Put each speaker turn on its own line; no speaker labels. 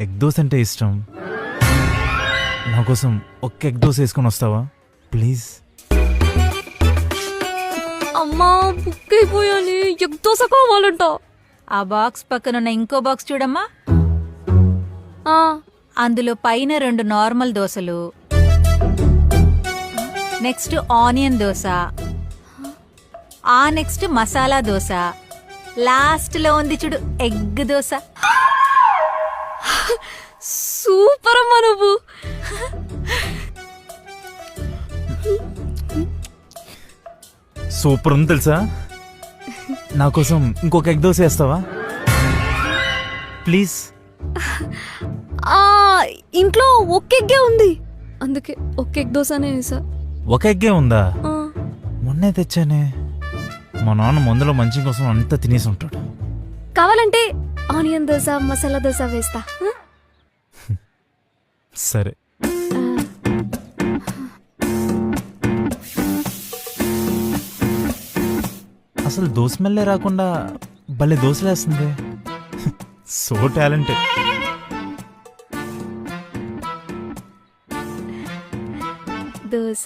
Egg dosa అంటే ఇష్టం. నా కోసం ఒక్క ఎగ్ దోశ వేసుకొని వస్తావా ప్లీజ్?
అమ్మా బుక్ అయిపోయాలి, ఎగ్ దోశ కావాలంట.
ఆ బాక్స్ పక్కనున్న ఇంకో బాక్స్ చూడమ్మా.
ఆ,
అందులో పైన 2 నార్మల్ దోశలు, నెక్స్ట్ ఆనియన్ దోశ, ఆ నెక్స్ట్ మసాలా దోశ, లాస్ట్ లో ఉంది చూడు ఎగ్ దోశ.
సూపర్ అమ్మా నువ్వు.
సూపర్ ఉంది తెలుసా. నా కోసం ఇంకొక ఎగ్ దోశ వేస్తావా ప్లీజ్?
ఆ, ఇంట్లో ఒక్క ఎగ్గే ఉంది, అందుకే ఒక్క ఎగ్ దోశనే వేసా.
ఒక ఎగ్గే ఉందా?
ఆ,
మొన్నే తెచ్చానే. మా నాన్న మందులో మంచి కోసం అంతా తినేసి ఉంటాడు.
కావాలంటే ఆనియన్ దోశ మసాలా దోశ వేస్తా. ఆ?
సరే. అసలు దోశ మెల్లే రాకుండా భలే దోశలేస్తుంది. So talented.
దోశ